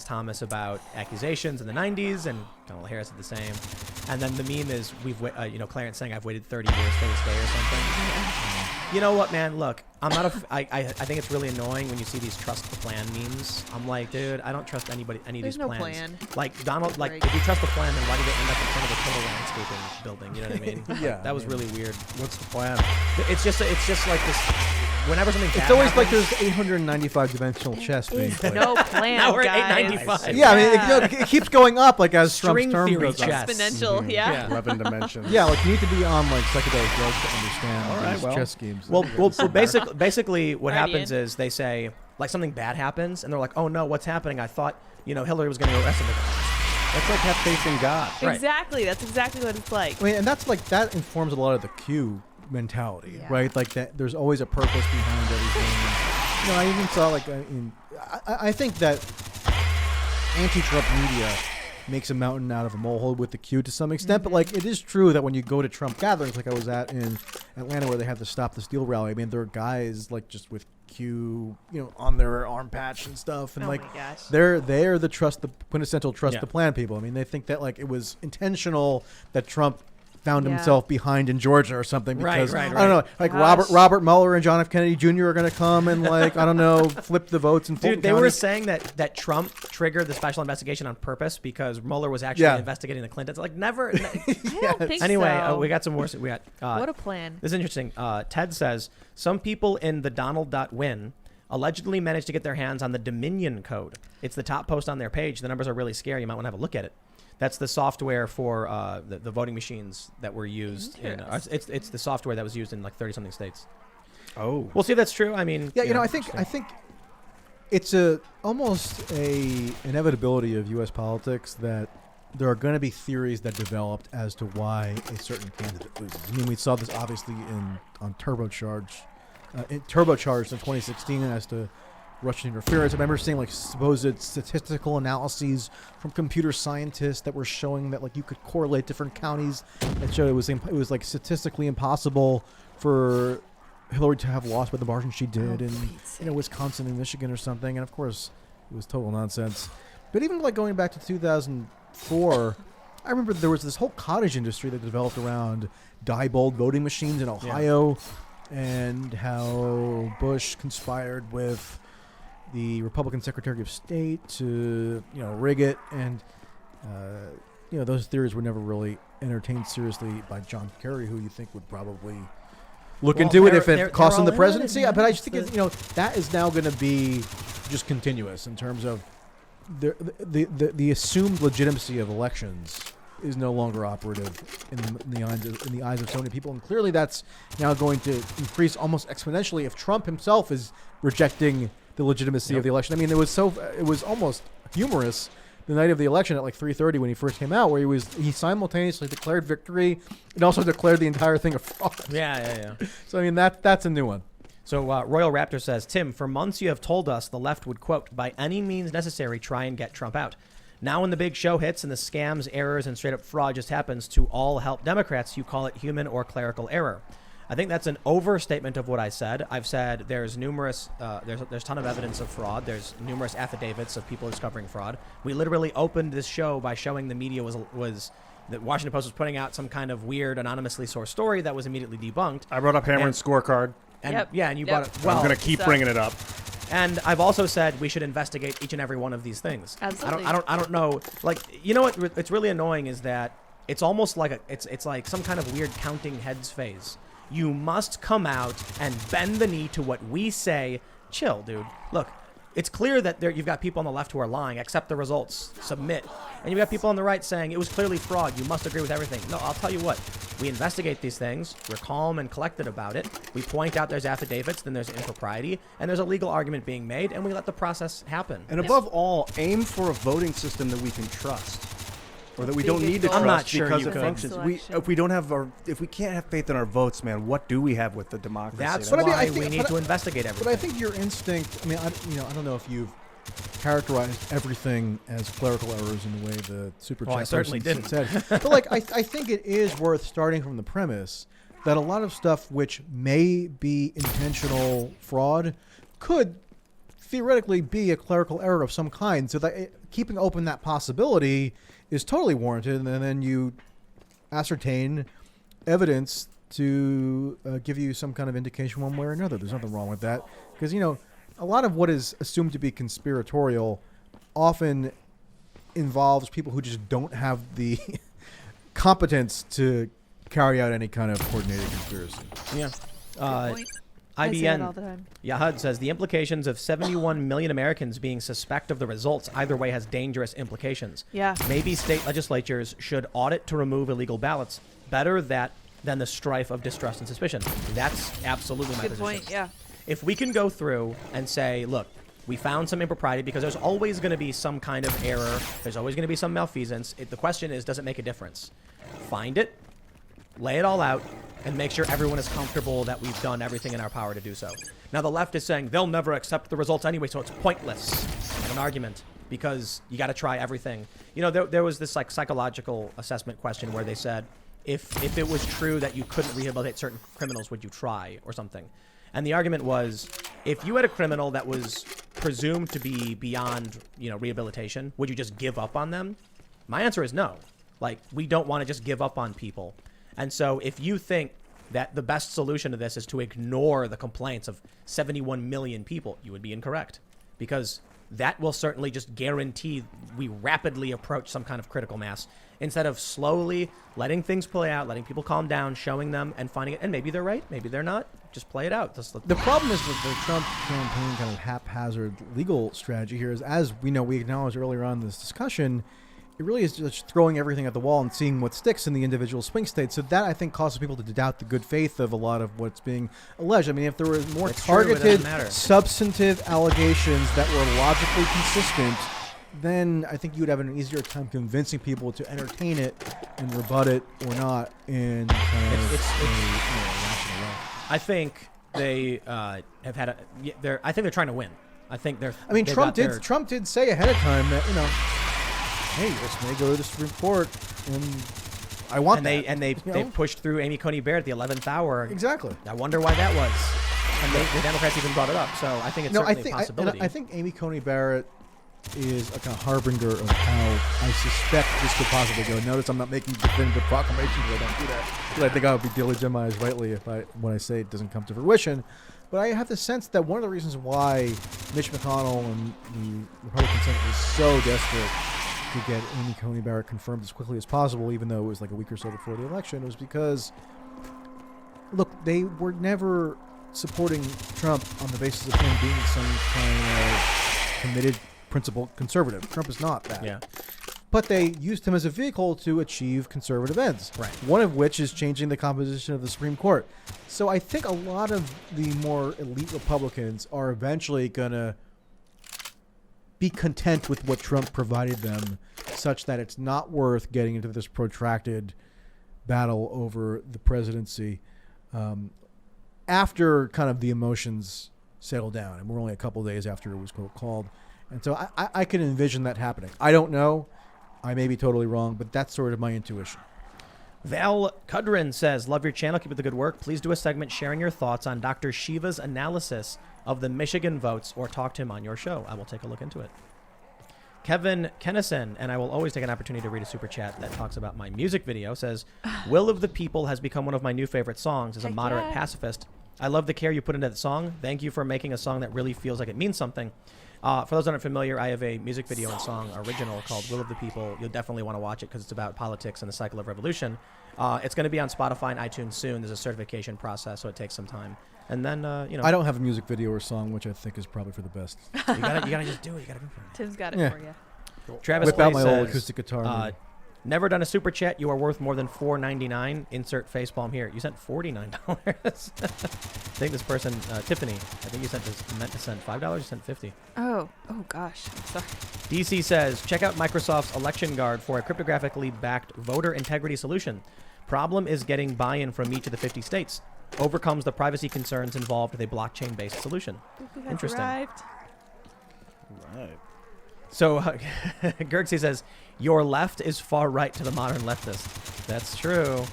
Thomas about accusations in the 90s, and Kamala Harris did the same. And then the meme is Clarence saying I've waited 30 years for this day or something. You know what, man? Look, I'm not I think it's really annoying when you see these trust the plan memes. I'm like, dude, I don't trust any of these plans. Plan. Like Donald, like if you trust the plan, then why did it end up in front of a total landscaping building? You know what I mean? Yeah. That was really weird. What's the plan? It's just like this. Whenever something bad It's always happens, like there's 895 dimensional chess being played. No plan, now we're guys. at 895. Yeah, I mean, it keeps going up like as String Trump's term theory goes up. chess. Exponential, yeah. 11 dimensions. Yeah, like you need to be on like psychedelic drugs to understand All right, these well. chess schemes. Well, basically, what Guardian. happens is they say like something bad happens, and they're like, "Oh no, what's happening? I thought Hillary was going to arrest him." That's like have faith in God. Right. Exactly. That's exactly what it's like. I mean, and that's like that informs a lot of the Q mentality, Yeah. right? Like that, there's always a purpose behind everything. I even saw like I think that anti-Trump media makes a mountain out of a molehill with the Q to some extent, but like it is true that when you go to Trump gatherings, like I was at in Atlanta, where they have the Stop the Steal rally, I mean, there are guys like just with Q, on their arm patch and stuff, and Oh like my gosh. they're the quintessential trust the plan people. I mean, they think that like it was intentional that Trump found Yeah. himself behind in Georgia or something because Right. I don't know, like Gosh. Robert Mueller and John F. Kennedy Jr. are going to come and like I don't know, flip the votes in Fulton Dude, they County. were saying that Trump triggered the special investigation on purpose because Mueller was actually investigating the Clintons. Like never. I don't think Anyway, so. we got some more. We got What a plan. This is interesting. Ted says some people in the Donald.win allegedly managed to get their hands on the Dominion code. It's the top post on their page. The numbers are really scary. You might want to have a look at it. That's the software for the voting machines that were used. It's the software that was used in like 30-something states. Oh. We'll see if that's true. I mean, I think it's almost a inevitability of U.S. politics that there are going to be theories that developed as to why a certain candidate loses. I mean, we saw this obviously on Turbocharged in 2016 as to Russian interference. I remember seeing like supposed statistical analyses from computer scientists that were showing that like you could correlate different counties that showed it was like statistically impossible for Hillary to have lost by the margin she did in Wisconsin and Michigan or something. And of course, it was total nonsense. But even like going back to 2004, I remember there was this whole cottage industry that developed around Diebold voting machines in Ohio, and how Bush conspired with the Republican Secretary of State to rig it, and those theories were never really entertained seriously by John Kerry, who you think would probably look into it if it cost him the presidency. But I just think that is now going to be just continuous in terms of the assumed legitimacy of elections is no longer operative in the eyes of so many people, and clearly that's now going to increase almost exponentially if Trump himself is rejecting the legitimacy of the election. I mean, it was almost humorous the night of the election at like 3:30 when he first came out, where he simultaneously declared victory and also declared the entire thing a fraud. Yeah. So I mean that's a new one. So Royal Raptor says, Tim, for months you have told us the left would, quote, by any means necessary try and get Trump out. Now when the big show hits and the scams, errors, and straight up fraud just happens to all help Democrats, you call it human or clerical error. I think that's an overstatement of what I said. I've said there's numerous, there's a ton of evidence of fraud. There's numerous affidavits of people discovering fraud. We literally opened this show by showing the media was the Washington Post was putting out some kind of weird anonymously sourced story that was immediately debunked. I brought up Hammering's scorecard. And and you brought it. Well, I'm going to keep bringing it up. And I've also said we should investigate each and every one of these things. Absolutely. I don't know. Like, you know what? It's really annoying is that it's almost like it's like some kind of weird counting heads phase. You must come out and bend the knee to what we say. Chill, dude. Look, it's clear that you've got people on the left who are lying. Accept the results. Submit. And you've got people on the right saying it was clearly fraud. You must agree with everything. No, I'll tell you what. We investigate these things. We're calm and collected about it. We point out there's affidavits, then there's impropriety, and there's a legal argument being made, and we let the process happen. And above all, aim for a voting system that we can trust, or that we don't need to goal. trust I'm not sure because you it could. functions. Selection. If we can't have faith in our votes, man, what do we have with the democracy? That's But I mean, why I think- we need to investigate everything. But I think your instinct. I mean, I don't know if you've characterized everything as clerical errors in the way the super chat I certainly person didn't. said. But like, I think it is worth starting from the premise that a lot of stuff which may be intentional fraud could theoretically be a clerical error of some kind. So that keeping open that possibility is totally warranted, and then you ascertain evidence to give you some kind of indication one way or another. There's nothing wrong with that, because a lot of what is assumed to be conspiratorial often involves people who just don't have the competence to carry out any kind of coordinated conspiracy. Yeah. Point. I say it all IBN the time. Yahud says the implications of 71 million Americans being suspect of the results either way has dangerous implications. Yeah. Maybe state legislatures should audit to remove illegal ballots. Better that than the strife of distrust and suspicion. That's absolutely my Good position. point. Yeah. If we can go through and say, look, we found some impropriety, because there's always going to be some kind of error. There's always going to be some malfeasance. The question is, does it make a difference? Find it, lay it all out, and make sure everyone is comfortable that we've done everything in our power to do so. Now, the left is saying they'll never accept the results anyway, so it's pointless. Not an argument, because you got to try everything. There was this psychological assessment question where they said, if it was true that you couldn't rehabilitate certain criminals, would you try, or something? And the argument was, if you had a criminal that was presumed to be beyond, rehabilitation, would you just give up on them? My answer is no. We don't want to just give up on people. And so if you think that the best solution to this is to ignore the complaints of 71 million people, you would be incorrect, because that will certainly just guarantee we rapidly approach some kind of critical mass, instead of slowly letting things play out, letting people calm down, showing them and finding it. And maybe they're right, maybe they're not. Just play it out. The problem is that the Trump campaign kind of haphazard legal strategy here is, as we know, we acknowledged earlier on in this discussion, it really is just throwing everything at the wall and seeing what sticks in the individual swing states. So that, I think, causes people to doubt the good faith of a lot of what's being alleged. I mean, if there were more targeted, substantive allegations that were logically consistent, then I think you would have an easier time convincing people to entertain it and rebut it or not in kind of rational way. I think they have had I think they're trying to win. I think they're. I mean, Trump did say ahead of time that hey, this may go to the Supreme Court, and I want that. And they pushed through Amy Coney Barrett at the 11th hour. Exactly. I wonder why that was. And the Democrats even brought it up. So I think it's certainly a possibility. I think Amy Coney Barrett is a kind of harbinger of how I suspect this could possibly go. Notice I'm not making definitive proclamations. I don't do that. But I think I would be delegitimized rightly when I say it doesn't come to fruition. But I have the sense that one of the reasons why Mitch McConnell and the Republican Senate was so desperate to get Amy Coney Barrett confirmed as quickly as possible, even though it was like a week or so before the election, was because, look, they were never supporting Trump on the basis of him being some kind of committed, principled conservative. Trump is not that. Yeah. But they used him as a vehicle to achieve conservative ends. Right. One of which is changing the composition of the Supreme Court. So I think a lot of the more elite Republicans are eventually going to be content with what Trump provided them, such that it's not worth getting into this protracted battle over the presidency after kind of the emotions settle down. And we're only a couple of days after it was called. And so I can envision that happening. I don't know. I may be totally wrong, but that's sort of my intuition. Val Kudrin says, love your channel. Keep up the good work. Please do a segment sharing your thoughts on Dr. Shiva's analysis of the Michigan votes, or talk to him on your show. I will take a look into it. Kevin Kennison, and I will always take an opportunity to read a super chat that talks about my music video, says, Will of the People has become one of my new favorite songs. As a moderate pacifist, I love the care you put into the song. Thank you for making a song that really feels like it means something. For those that aren't familiar, I have a music video and song original called Will of the People. You'll definitely want to watch it because it's about politics and the cycle of revolution. It's going to be on Spotify and iTunes soon. There's a certification process, so it takes some time. And then, I don't have a music video or song, which I think is probably for the best. you gotta just do it. You gotta go for it. Tim's got it for you. Travis Whip out Clay my says, old acoustic guitar. Never done a super chat. You are worth more than $4.99. Insert facepalm here. You sent $49. I think this person, Tiffany, I think you meant to send $5. You sent $50. Oh gosh. Sorry. DC says, check out Microsoft's Election Guard for a cryptographically backed voter integrity solution. Problem is getting buy-in from each of the 50 states. Overcomes the privacy concerns involved with a blockchain-based solution. Interesting. Arrived. Right. So Gergsey says, your left is far right to the modern leftist. That's true.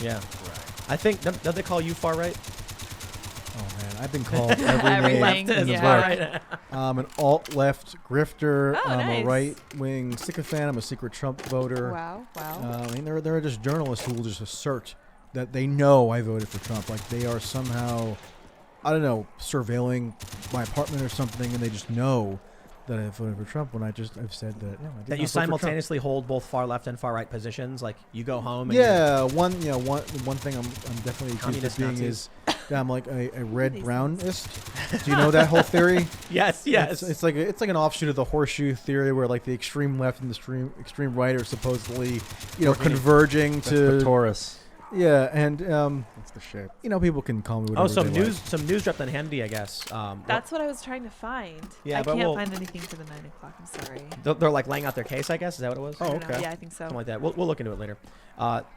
Yeah. Right. I think, don't they call you far right? Oh, man. I've been called every name Everything, in the yeah. book. I'm an alt-left grifter. Oh, I'm nice. a right-wing sycophant. I'm a secret Trump voter. Wow. I mean, there are just journalists who will just assert that they know I voted for Trump. Like they are somehow, I don't know, surveilling my apartment or something, and they just know that I voted for Trump when I've said that. No, I did That not you vote for Trump. simultaneously hold both far left and far right positions. Like you go home. And Yeah, one thing I'm definitely accused Communist of being Nazis. is that I'm like a red brownist. Do you know that whole theory? Yes. It's like an offshoot of the horseshoe theory, where like the extreme left and the extreme right are supposedly, converging That's the to. Taurus. Yeah, and That's the shape. people can call me whatever. Oh, some they news, like. some news dropped on Handy, I guess. That's what I was trying to find. Yeah, I but can't we'll- find anything for the 9 o'clock. I'm sorry. they're like laying out their case, I guess. Is that what it was? I Oh, don't know. okay. Yeah, I think so. Something like that. We'll look into it later.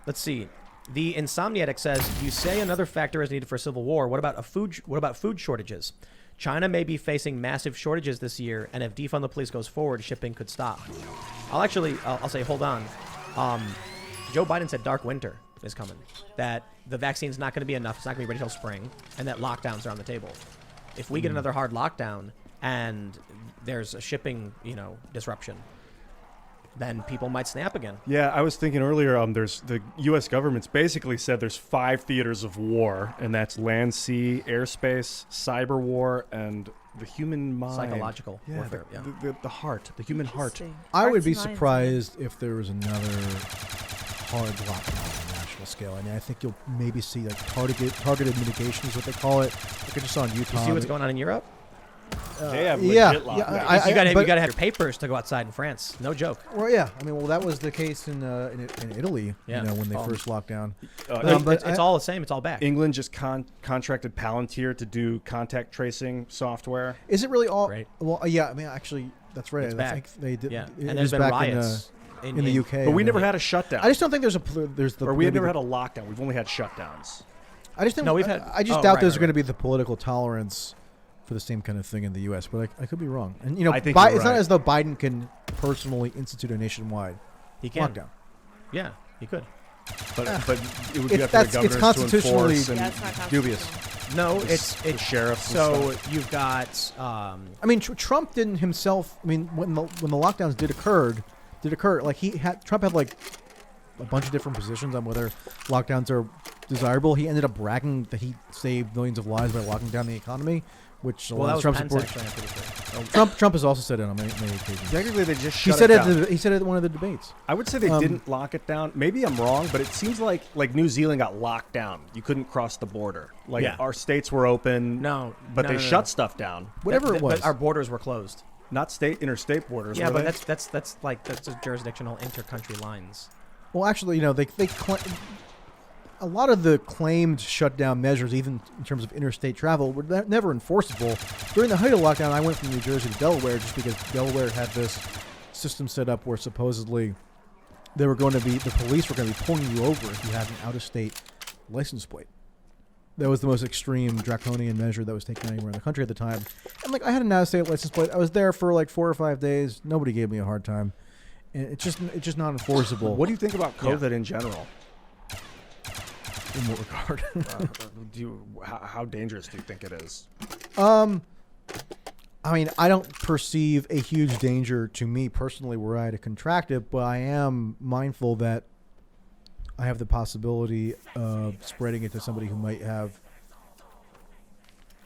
Let's see. The Insomniatic says, "You say another factor is needed for civil war. What about food shortages? China may be facing massive shortages this year, and if defund the police goes forward, shipping could stop." I'll say, hold on. Joe Biden said dark winter is coming. That the vaccine's not going to be enough. It's not going to be ready till spring, and that lockdowns are on the table. If we get another hard lockdown and there's a shipping, disruption, then people might snap again. Yeah, I was thinking earlier. There's the U.S. government's basically said there's 5 theaters of war, and that's land, sea, airspace, cyber war, and the human mind. Psychological Yeah, warfare. the heart, the human heart. Interesting. I would Hearts be and minds, surprised if there was another hard lockdown on a national scale. I mean, I think you'll maybe see like targeted mitigation is what they call it. Like I just saw on You YouTube. see what's going on in Europe? They have yeah, legit yeah, lockdowns. You got but- to have your papers to go outside in France. No joke. Well, yeah. I mean, that was the case in Italy. Yeah. When they first locked down. But but it's all the same. It's all back. England just contracted Palantir to do contact tracing software. Is it really all? Great. Well, yeah. I mean, actually, that's right. It's I back. think they did. Yeah, it and there's is been back riots in the UK. But we I never think. had a shutdown. I just don't think there's the. or we have maybe never the- had a lockdown. We've only had shutdowns. I just don't. No, we've had- I just oh, doubt right, there's right, going to be the political tolerance for the same kind of thing in the U.S. But I could be wrong. And I think it's you're not right. as though Biden can personally institute a nationwide He can. lockdown. Yeah, he could. But it would It's- be up to the that's- it's governors to constitutionally- enforce and Yeah, it's not dubious. No, The it's sheriffs and So stuff. you've got I mean, Trump didn't himself. I mean, when the lockdowns did occur, like Trump had like a bunch of different positions on whether lockdowns are desirable. He ended up bragging that he saved millions of lives by locking down the economy, which a well, lot that of was Trump Pence, support. actually, I'm pretty sure. Trump has also said it on many occasions. Technically, they just He shut said it it. down. He said it at one of the debates. I would say they didn't lock it down. Maybe I'm wrong, but it seems like New Zealand got locked down. You couldn't cross the border. Like Yeah. our states were open. No, but no, they no, no. shut stuff down. Whatever it was. But our borders were closed. Not interstate borders. Yeah, were but they? that's a jurisdictional intercountry lines. Well, actually, they a lot of the claimed shutdown measures, even in terms of interstate travel, were never enforceable. During the height of lockdown, I went from New Jersey to Delaware just because Delaware had this system set up where supposedly the police were going to be pulling you over if you had an out-of-state license plate. That was the most extreme draconian measure that was taken anywhere in the country at the time. And I had an out-of-state license plate. I was there for 4 or 5 days. Nobody gave me a hard time. And it's just not enforceable. What do you think about COVID in general? in what regard? How dangerous do you think it is? I mean, I don't perceive a huge danger to me personally were I to contract it, but I am mindful that I have the possibility of spreading it to somebody who might have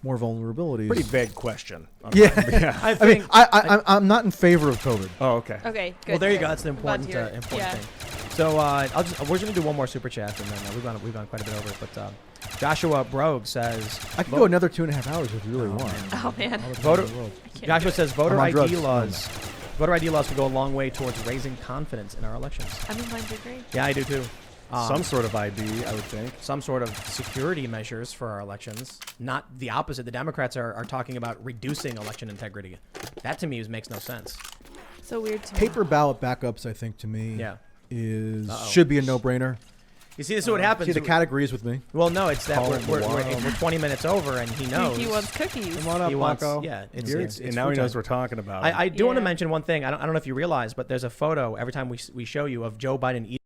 more vulnerabilities. Pretty vague question. Yeah. I I think. mean, I'm not in favor of COVID. Oh, okay. Okay, good. Well, there you go. good. That's the Glad to important hear it. important Yeah. thing. So we're gonna do one more super chat, and then we've gone quite a bit over it. But Joshua Brogue says I could go another 2.5 hours if you really want. Oh man. All the time Voter- in the world. Joshua says voter I'm on ID drugs. laws. Voter ID laws could go a long way towards raising confidence in our elections. I mean, mine do great. Yeah, I do too. Some sort of ID, I would think. Some sort of security measures for our elections. Not the opposite. The Democrats are talking about reducing election integrity. That to me makes no sense. So weird to me. Paper ballot backups, I think, to me, Yeah. should be a no-brainer. You see, this is what happens. See, the cat agrees with me. Well, no, it's that Call we're, him we're, the we're, wild. we're 20 minutes over, and he knows. He wants cookies. Come on up, He wants- Marco. yeah, it's and now food he knows time. what we're talking about. I do want to Yeah. mention one thing. I don't know if you realize, but there's a photo every time we show you of Joe Biden eating